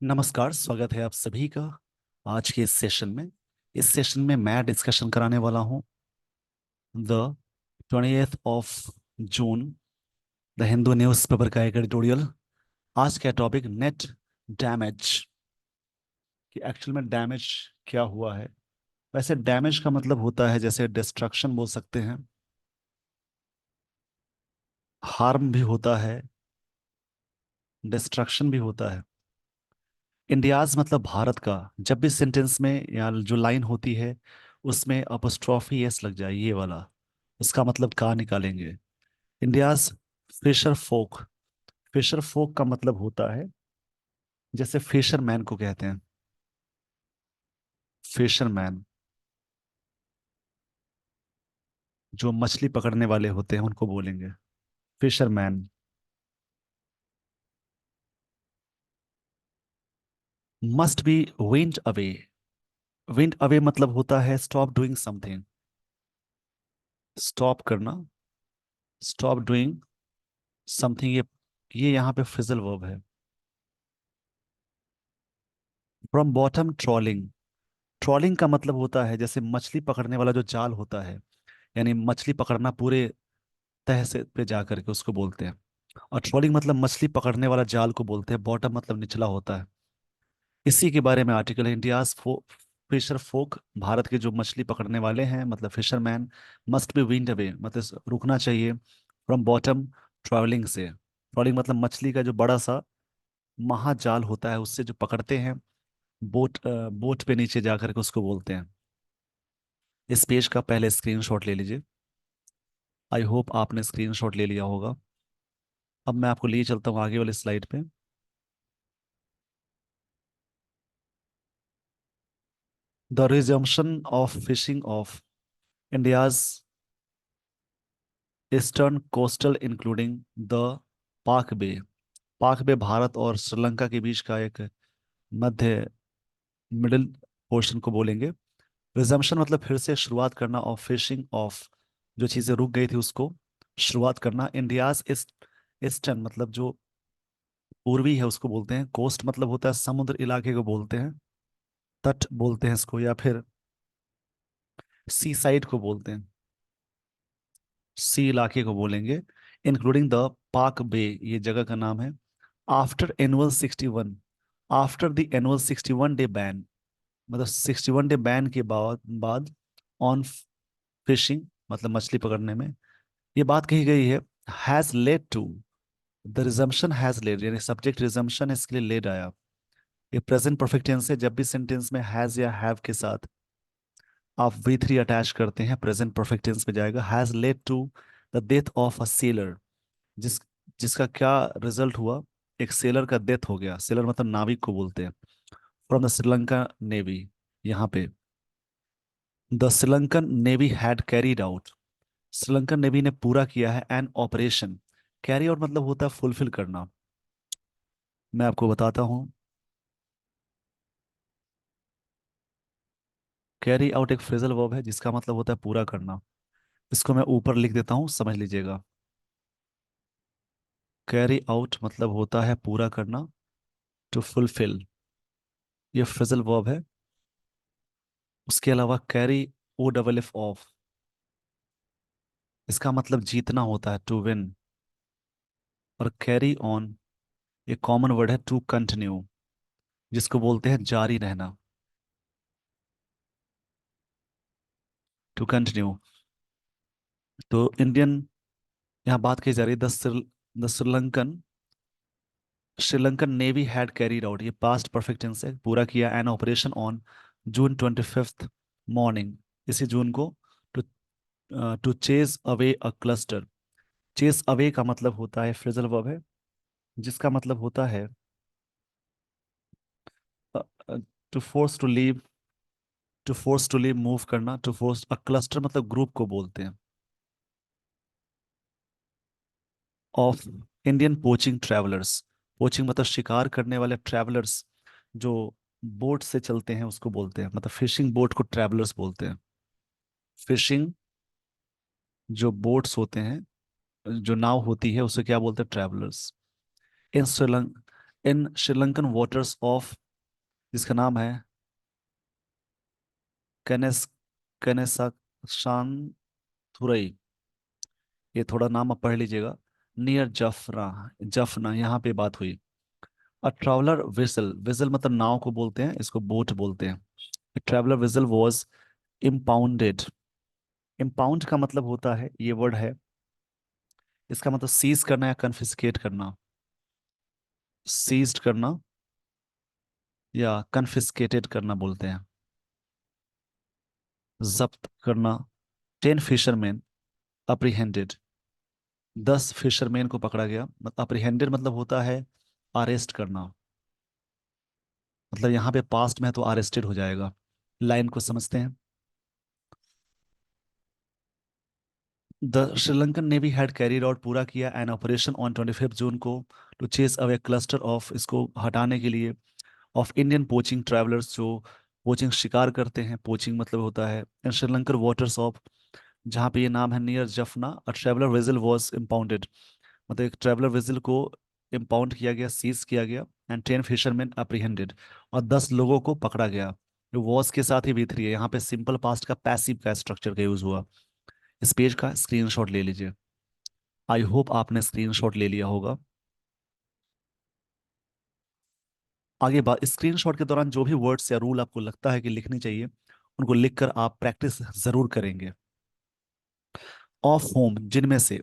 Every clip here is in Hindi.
नमस्कार, स्वागत है आप सभी का आज के इस सेशन में। इस सेशन में मैं डिस्कशन कराने वाला हूं the 20th of June, the Hindu newspaper का एक एडिटोरियल। आज का टॉपिक नेट डैमेज, कि एक्चुअल में डैमेज क्या हुआ है। वैसे डैमेज का मतलब होता है जैसे डिस्ट्रक्शन बोल सकते हैं, हार्म भी होता है, डिस्ट्रक्शन भी होता है। इंडियाज मतलब भारत का। जब भी सेंटेंस में या जो लाइन होती है उसमें अपोस्ट्रोफी एस लग जाए, ये वाला, उसका मतलब कहाँ निकालेंगे। इंडियाज फिशर फोक। फिशर फोक का मतलब होता है जैसे फिशरमैन को कहते हैं, फिशरमैन जो मछली पकड़ने वाले होते हैं उनको बोलेंगे fisherman. Must be wind away. Wind away मतलब होता है स्टॉप डूइंग समथिंग, स्टॉप करना, स्टॉप डूइंग समथिंग। ये यहाँ पे फिजल वर्ब है। From bottom trawling. ट्रॉलिंग का मतलब होता है जैसे मछली पकड़ने वाला जो जाल होता है, यानी मछली पकड़ना पूरे तह से पे जा करके उसको बोलते हैं। और ट्रॉलिंग मतलब मछली पकड़ने वाला जाल को बोलते हैं। बॉटम मतलब निचला होता है। इसी के बारे में आर्टिकल है। इंडियाज फिशर फोक, भारत के जो मछली पकड़ने वाले हैं मतलब fisherman, must be wind away मतलब रुकना चाहिए फ्रॉम बॉटम ट्रॉलिंग से। ट्रॉलिंग मतलब मछली का जो बड़ा सा महाजाल होता है उससे जो पकड़ते हैं, बोट पे नीचे जा करके उसको बोलते हैं। इस पेज का पहले स्क्रीनशॉट ले लीजिए। आई होप आपने स्क्रीनशॉट ले लिया होगा। अब मैं आपको लिए चलता हूँ आगे वाली स्लाइड पे। The resumption of fishing of India's eastern coastal including the पाक बे। पाक बे भारत और श्रीलंका के बीच का एक मध्य मिडिल पोर्शन को बोलेंगे। रिजम्पशन मतलब फिर से शुरुआत करना, और फिशिंग ऑफ जो चीज़ें रुक गई थी उसको शुरुआत करना। इंडियाज ईस्टर्न मतलब जो पूर्वी है उसको बोलते हैं। कोस्ट मतलब होता है समुद्र इलाके को बोलते हैं, तट बोलते हैं इसको, या फिर सी साइड को बोलते हैं, सी इलाके को बोलेंगे। इंक्लूडिंग द पाक बे, ये जगह का नाम है। After annual 61, after the annual 61 day ban, मतलब 61 डे बैन के बाद ऑन फिशिंग मतलब मछली पकड़ने में, ये बात कही गई है। Has led to, the resumption has led, यानी सब्जेक्ट रिजम्पशन इसके लिए लेड आया। ये प्रेजेंट परफेक्ट टेंस है। जब भी सेंटेंस में हैज या हैव के साथ आप V3 अटैच करते हैं, प्रेजेंट परफेक्ट टेंस में जाएगा। Has led to the death of a sailor, जिस जिसका क्या रिजल्ट हुआ, एक सेलर का डेथ हो गया। सेलर मतलब नाविक को बोलते हैं। फ्रॉम द श्रीलंका नेवी, यहाँ पे the Sri Lankan navy had carried out, Sri Lankan navy ने पूरा किया है एन ऑपरेशन। कैरी आउट मतलब होता है फुलफिल करना। मैं आपको बताता हूँ। कैरी आउट एक फ्रेजल वर्ब है जिसका मतलब होता है पूरा करना। इसको मैं ऊपर लिख देता हूँ, समझ लीजिएगा। कैरी आउट मतलब होता है पूरा करना, टू फुलफिल, ये फ्रेजल वर्ब है। उसके अलावा कैरी, O FF ऑफ, इसका मतलब जीतना होता है, टू विन। और कैरी ऑन एक कॉमन वर्ड है, टू कंटिन्यू, जिसको बोलते हैं जारी रहना, टू कंटिन्यू। तो इंडियन, यहाँ बात की जा रही है the Sri Lankan, Sri Lankan navy had carried out, ये पास्ट परफेक्ट टेंस है, पूरा किया an operation on June 25 morning, इसी जून को, to to chase away a cluster. Chase away का मतलब होता है फ्रेजल वर्ब है जिसका मतलब होता है to force to leave, to force to leave move करना, टू फोर्स अ क्लस्टर मतलब ग्रुप को बोलते हैं। Of Indian poaching trawlers, poaching मतलब शिकार करने वाले ट्रैवलर्स जो बोट से चलते हैं उसको बोलते हैं, मतलब फिशिंग बोट को ट्रैवलर्स बोलते हैं। फिशिंग जो बोट्स होते हैं, जो नाव होती है उसे क्या बोलते हैं, travellers. In Sri Lanka in Sri Lankan waters of, जिसका नाम है कनेस कनेसाशान थुरई। ये थोड़ा नाम आप पढ़ लीजिएगा। नियर जफना, जफना यहाँ पे बात हुई। अ ट्रैवलर विसल, विसल मतलब नाव को बोलते हैं, इसको बोट बोलते हैं। Traveller vessel was impounded. Impound का मतलब होता है, ये वर्ड है, इसका मतलब सीज करना या कन्फिस्केट करना। सीज्ड करना या कन्फिस्केटेड करना बोलते हैं। जब्त करना। 10 फिशरमैन अप्रीहेंडेड, 10 फिशरमैन को पकड़ा गया। अप्रीहेंडेड मतलब होता है अरेस्ट करना, मतलब यहाँ पे पास्ट में है तो अरेस्टेड हो जाएगा। लाइन को समझते हैं। The Sri Lankan navy had carried out, पूरा किया, एन ऑपरेशन ऑन 25 जून को, to chase away cluster of, इसको हटाने के लिए, ऑफ इंडियन पोचिंग ट्रैवलर्स, जो पोचिंग शिकार करते हैं। पोचिंग मतलब होता है इन श्रीलंकर वाटर्स ऑफ, जहाँ पे ये नाम है, near Jaffna. A traveller vessel was impounded, मतलब एक ट्रैवलर वेजल को इम्पाउंड किया गया, सीज किया गया। एंड 10 फिशरमैन अप्रीहेंडेड, और 10 लोगों को पकड़ा गया। जो वॉज के साथ ही बीत रही है, यहाँ पे सिंपल पास्ट का पैसिव का स्ट्रक्चर का यूज हुआ। इस पेज का स्क्रीनशॉट ले लीजिए। आई होप आपने स्क्रीनशॉट ले लिया होगा। आगे बात, स्क्रीनशॉट के दौरान जो भी वर्ड्स या रूल आपको लगता है कि लिखनी चाहिए, उनको लिखकर आप प्रैक्टिस जरूर करेंगे। ऑफ होम, जिनमें से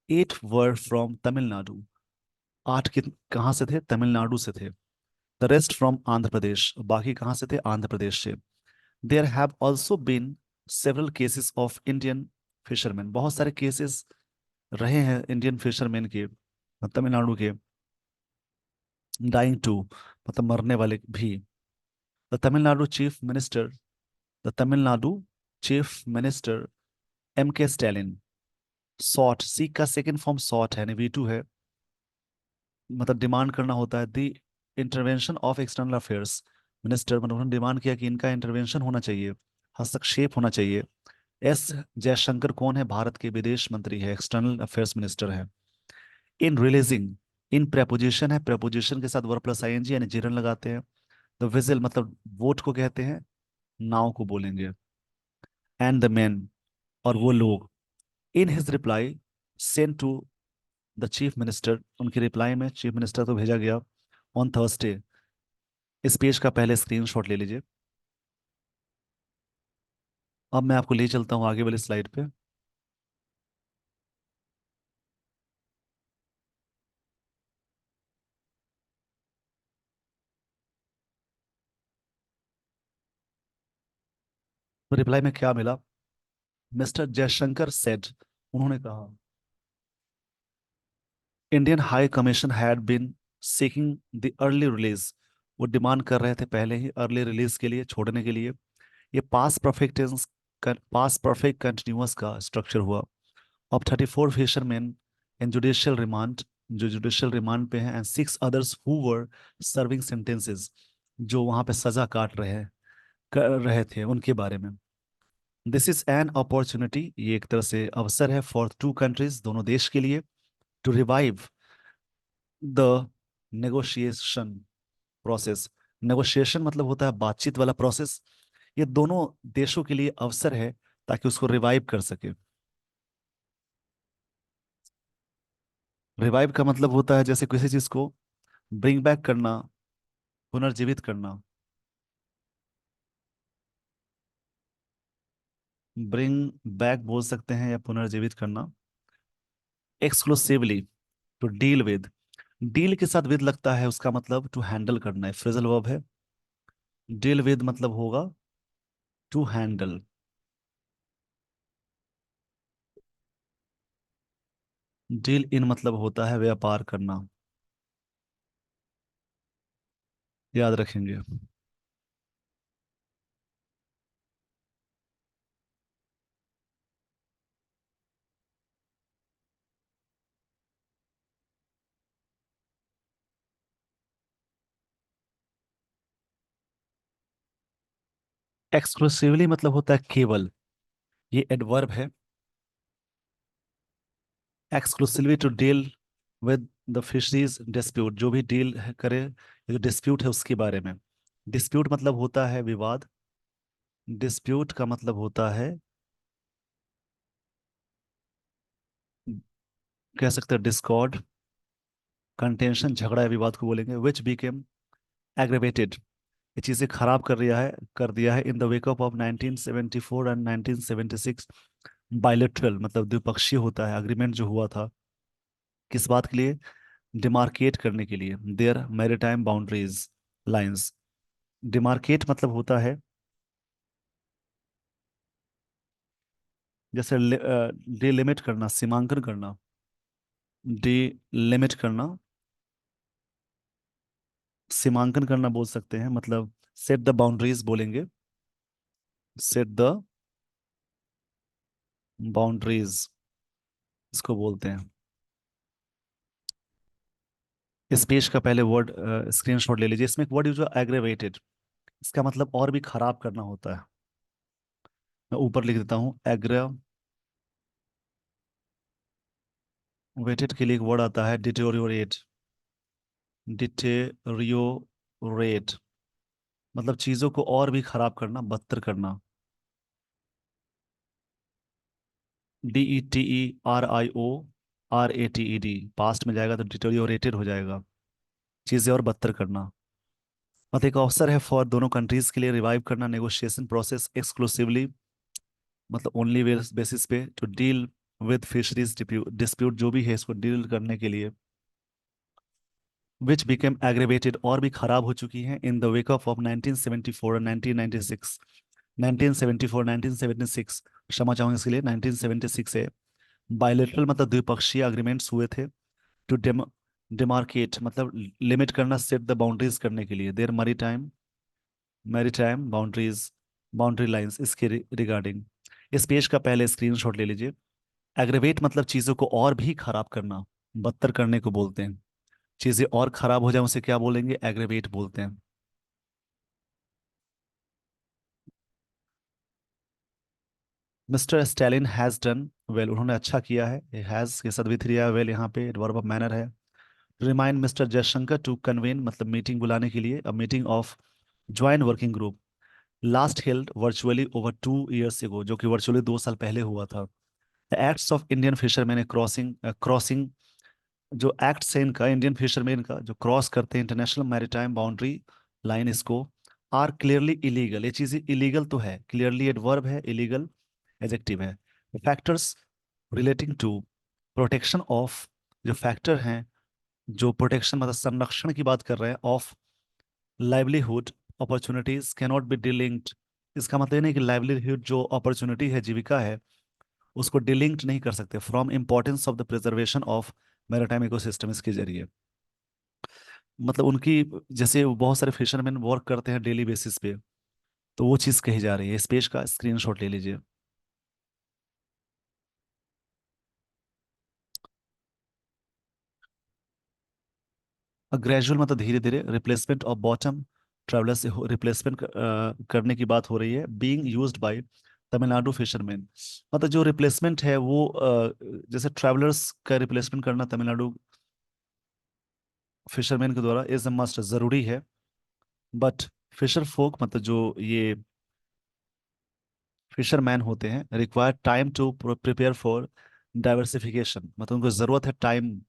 8 वर फ्रॉम तमिलनाडु, 8 के कहाँ से थे? तमिलनाडु से थे। The rest from Andhra Pradesh, बाकी कहाँ से थे? आंध्र प्रदेश से। There have also been several cases of Indian fisherman, बहुत सारे केसेस रहे हैं इंडियन फिशरमैन के, तमिलनाडु के। डाइंग टू मतलब मरने वाले भी। The Tamil Nadu chief minister, the Tamil Nadu chief minister M K Stalin sought, seek का सेकेंड फॉर्म सॉट है, वी टू है, मतलब डिमांड करना होता है। The intervention of external affairs minister, मतलब उन्होंने डिमांड किया कि इनका इंटरवेंशन होना चाहिए, हस्तक्षेप होना चाहिए। एस जयशंकर कौन है? भारत के विदेश मंत्री है, एक्सटर्नल अफेयर्स मिनिस्टर है। इन रिलीजिंग, इन प्रेपोजिशन है, प्रेपोजिशन के साथ वर्ब प्लस आईएनजी यानी जिरन लगाते हैं। द विजिल मतलब वोट को कहते हैं, नाव को बोलेंगे। एंड द मैन, और वो लोग। In his reply sent to the chief minister, उनके रिप्लाई में चीफ मिनिस्टर को भेजा गया ऑन थर्सडे। इस पेज का पहले स्क्रीनशॉट ले लीजिए। अब मैं आपको ले चलता हूँ आगे वाली स्लाइड पे। तो रिप्लाई में क्या मिला? मिस्टर जयशंकर सेड, उन्होंने कहा, Indian high commission had been seeking the early release, वो डिमांड कर रहे थे पहले ही अर्ली रिलीज के लिए, छोड़ने के लिए। ये पास परफेक्ट टेंस, पास परफेक्ट कंटिन्यूअस का स्ट्रक्चर हुआ। अब 34 फिशरमैन इन जुडिशियल रिमांड, जो जुडिशियल रिमांड पे हैं, and 6 others who were serving sentences, जो वहां पे सजा काट रहे हैं, कर रहे थे, उनके बारे में। दिस इज एन अपॉर्चुनिटी, ये एक तरह से अवसर है, फॉर 2 कंट्रीज, दोनों देश के लिए, to revive the negotiation process. Negotiation मतलब होता है बातचीत वाला प्रोसेस। ये दोनों देशों के लिए अवसर है ताकि उसको रिवाइव कर सके। रिवाइव का मतलब होता है जैसे किसी चीज को ब्रिंग बैक करना, पुनर्जीवित करना। ब्रिंग बैक बोल सकते हैं या पुनर्जीवित करना। Exclusively, to deal with, deal के साथ विद लगता है, उसका मतलब टू हैंडल करना है, फ्रेजल वर्ब है। डील विद मतलब होगा टू हैंडल। डील इन मतलब होता है व्यापार करना, याद रखेंगे। एक्सक्लूसिवली मतलब होता है केवल, ये एडवर्ब है। Exclusively to deal with the fisheries dispute, जो भी डील करे, जो डिस्प्यूट है उसके बारे में। डिस्प्यूट मतलब होता है विवाद। डिस्प्यूट का मतलब होता है, कह सकते हैं डिस्कॉर्ड, कंटेंशन, झगड़ा या विवाद को बोलेंगे। विच बीकेम एग्रेवेटेड, ये चीजें खराब कर दिया है in the wake of 1974 and 1976 bilateral, मतलब द्विपक्षीय होता है अग्रीमेंट जो हुआ था। किस बात के लिए? डिमार्केट करने के लिए their maritime boundaries lines. Demarcate मतलब होता है जैसे डिलिमिट करना, सीमांकन करना। डिलिमिट करना, सीमांकन करना बोल सकते हैं, मतलब सेट द बाउंड्रीज बोलेंगे। सेट द बाउंड्रीज इसको बोलते हैं। इस पेज का पहले वर्ड स्क्रीनशॉट ले लीजिए। इसमें एक वर्ड यूज हुआ एग्रेवेटेड, इसका मतलब और भी खराब करना होता है। मैं ऊपर लिख देता हूँ, एग्रेवेटेड के लिए एक वर्ड आता है डिटेरियोरेट। डिटेरियोरेट मतलब चीजों को और भी खराब करना, बदतर करना। DETERIORATED, पास्ट में जाएगा तो डिटेरियोरेटेड हो जाएगा, चीजें और बदतर करना। मतलब एक अवसर है फॉर दोनों कंट्रीज के लिए रिवाइव करना नेगोशिएशन प्रोसेस एक्सक्लूसिवली, मतलब ओनली बेसिस पे to deal with fisheries dispute, जो भी है इसको डील करने के लिए। विच बिकेम एग्रेवेटेड, और भी खराब हो चुकी हैं इन द वेक ऑफ 1974 और 1996। 1974 1976, क्षमा चाहूंगा इसके लिए, 1976 से बायलेटरल मतलब द्विपक्षीय अग्रीमेंट्स हुए थे। टू डिमार्केट मतलब लिमिट करना, सेट द बाउंड्रीज करने के लिए their maritime boundaries, boundary lines, इसके रिगार्डिंग। इस पेज का पहले स्क्रीनशॉट ले लीजिए। एग्रेवेट मतलब चीजों को और भी खराब करना, बदतर करने को बोलते हैं। चीजें और खराब हो जाए उसे क्या बोलेंगे? एग्रेवेट बोलते हैं। Mister Stalin has done well, उन्होंने अच्छा किया है। हैज के साथ भी थ्री है, वेल यहाँ पे वर्ब ऑफ मैनर है। रिमाइंड मिस्टर जयशंकर टू कन्वेन मतलब मीटिंग बुलाने के लिए, a meeting of joint working group last held virtually over 2 years ago, जो कि वर्चुअली 2 साल पहले हुआ था। The acts of Indian fisherman crossing crossing, जो एक्ट्स है इनका, इंडियन फिशरमैन का जो क्रॉस करते हैं इंटरनेशनल मैरीटाइम बाउंड्री लाइन, इसको आर क्लियरली इलीगल, ये चीजें इलीगल तो है, क्लियरली एडवर्ब है, इलीगल एडजेक्टिव है। Factors relating to protection of, जो फैक्टर हैं जो प्रोटेक्शन मतलब संरक्षण की बात कर रहे हैं, of livelihood opportunities cannot be delinked. इसका मतलब ये नहीं कि लाइवलीहुड जो अपॉर्चुनिटी है, जीविका है, उसको डिलिंक्ड नहीं कर सकते from importance of the preservation of maritime ecosystem, इसके जरिए। मतलब उनकी, जैसे बहुत सारे फिशरमैन वर्क करते हैं डेली बेसिस पे, तो वो चीज़ कही जा रही है। इस पेज का स्क्रीनशॉट ले लीजिए। ग्रेजुअल मतलब धीरे धीरे, रिप्लेसमेंट ऑफ बॉटम ट्रैवलर से रिप्लेसमेंट करने की बात हो रही है। Being used by Tamil Nadu fisherman, मतलब जो रिप्लेसमेंट है वो जैसे ट्रैवलर्स का रिप्लेसमेंट करना तमिलनाडु फिशरमैन के द्वारा इज अ मस्ट, जरूरी है। बट फिशर फोक मतलब जो ये फिशरमैन होते हैं, require time to prepare for diversification, मतलब उनको जरूरत है टाइम।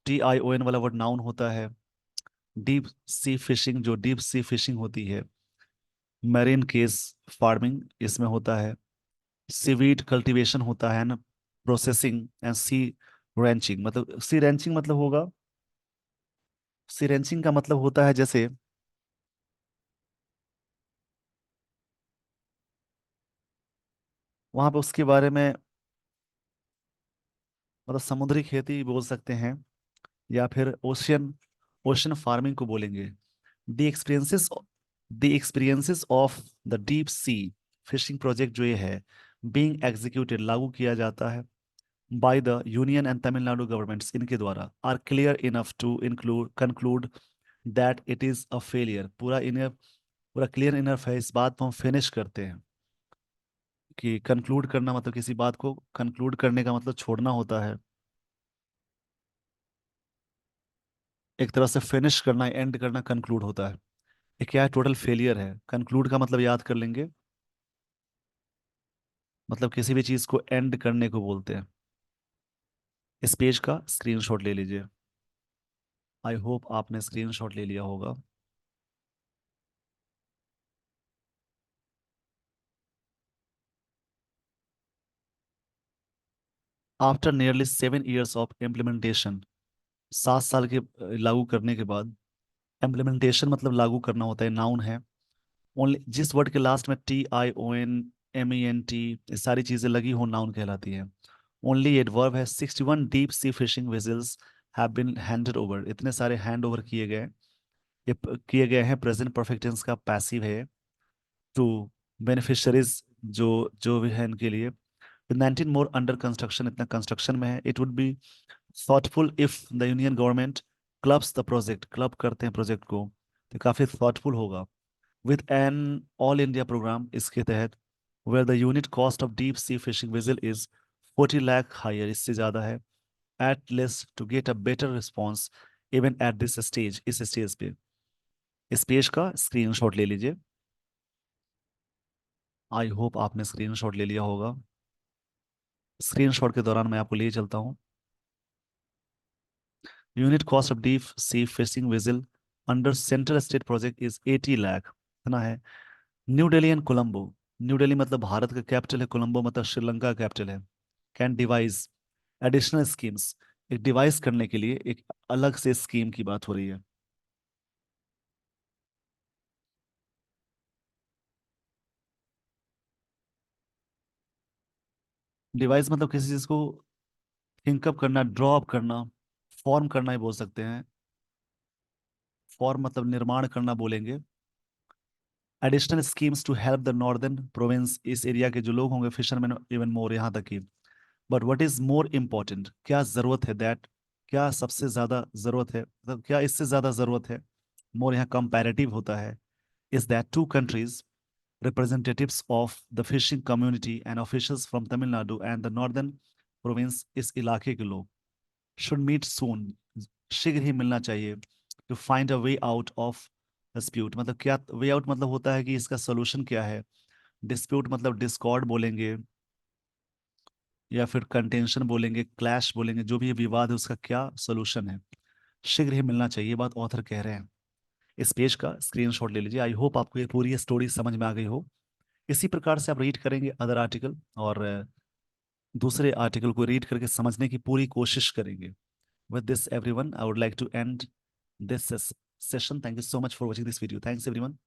TION वाला वर्ड नाउन होता है। डीप सी फिशिंग, जो डीप सी फिशिंग होती है। मैरीन केस फार्मिंग इसमें होता है। सीवीड कल्टीवेशन होता है ना, प्रोसेसिंग एंड सी रेंचिंग, मतलब सी रेंचिंग मतलब होगा, सी रेंचिंग का मतलब होता है जैसे वहां पे उसके बारे में, मतलब समुद्री खेती बोल सकते हैं, या फिर ओशियन ओशन फार्मिंग को बोलेंगे। The experiences the experiences of the deep sea fishing project जो ये है, बीइंग एग्जीक्यूटेड लागू किया जाता है by the union and Tamil Nadu governments, इनके द्वारा, are clear enough to include conclude that it is a failure, पूरा क्लियर इनफ है, इस बात को हम फिनिश करते हैं। कि कंक्लूड करना मतलब किसी बात को कंक्लूड करने का मतलब छोड़ना होता है। एक तरह से फिनिश करना, एंड करना, कंक्लूड होता है। ये क्या है? टोटल फेलियर है। कंक्लूड का मतलब याद कर लेंगे, मतलब किसी भी चीज को एंड करने को बोलते हैं। इस पेज का स्क्रीनशॉट ले लीजिए। आई होप आपने स्क्रीनशॉट ले लिया होगा। After nearly 7 years of implementation, 7 साल के लागू करने के बाद, इम्प्लीमेंटेशन मतलब लागू करना होता है, नाउन है। ओनली जिस वर्ड के लास्ट में TION MENT ये सारी चीजें लगी हो नाउन कहलाती है। ओनली एडवर्ब है। 61 deep sea fishing vessels have been handed over, इतने सारे हैंड ओवर किए गए। ये किए गए हैं, प्रेजेंट परफेक्ट टेंस का पैसिव है। टू बेनिफिशरीज, जो जो भी है इनके लिए। 19 मोर अंडर कंस्ट्रक्शन, इतना कंस्ट्रक्शन में है। It would be thoughtful if the union government clubs the project, club करते हैं प्रोजेक्ट को, तो काफी थॉटफुल होगा। With an all India programme, इसके तहत, where the unit cost of deep sea fishing vessel is 40 lakh higher, इससे ज्यादा है। Eight लेस्ट to get a better response even at this stage, इस स्टेज पे। इस पेज का स्क्रीनशॉट ले लीजिए। आई होप आपने स्क्रीनशॉट ले लिया होगा। स्क्रीनशॉट के दौरान मैं आपको ले चलता हूँ। Unit cost of deep sea fishing vigil under central state project is 80 lakh, इतना है। New Delhi and Colombo, new Delhi मतलब भारत का कैपिटल है, कोलंबो मतलब श्रीलंका का कैपिटल है। कैन डिवाइस एडिशनल स्कीम्स, एक डिवाइस करने के लिए एक अलग से स्कीम की बात हो रही है। डिवाइस मतलब किसी चीज को थिंकअप करना, ड्रॉ अप करना, फॉर्म करना ही बोल सकते हैं। फॉर्म मतलब निर्माण करना बोलेंगे। Additional schemes to help the northern province, इस एरिया के जो लोग होंगे, फिशरमैन इवन मोर, यहाँ तक कि। But what is more important, क्या जरूरत है, दैट, क्या सबसे ज्यादा जरूरत है, मतलब क्या इससे ज्यादा जरूरत है। मोर यहाँ कंपैरेटिव होता है। Is that two countries representatives of the fishing community and officials from Tamil Nadu and the northern province, इस इलाके के लोग, should meet soon, शीघ्र ही मिलना चाहिए, to find a way out of dispute, मतलब क्या वे आउट मतलब होता है कि इसका सोल्यूशन क्या है। डिस्प्यूट मतलब डिस्कॉर्ड बोलेंगे, या फिर कंटेंशन बोलेंगे, क्लैश बोलेंगे, जो भी ये विवाद है उसका क्या सोल्यूशन है। शीघ्र ही मिलना चाहिए, बात ऑथर कह रहे हैं। इस पेज का स्क्रीनशॉट ले लीजिए। आई होप आपको ये पूरी स्टोरी समझ में आ गई हो। इसी प्रकार से आप रीड करेंगे अदर आर्टिकल, और दूसरे आर्टिकल को रीड करके समझने की पूरी कोशिश करेंगे। With this everyone, I would like to end this session. Thank you so much for watching this video. Thanks everyone.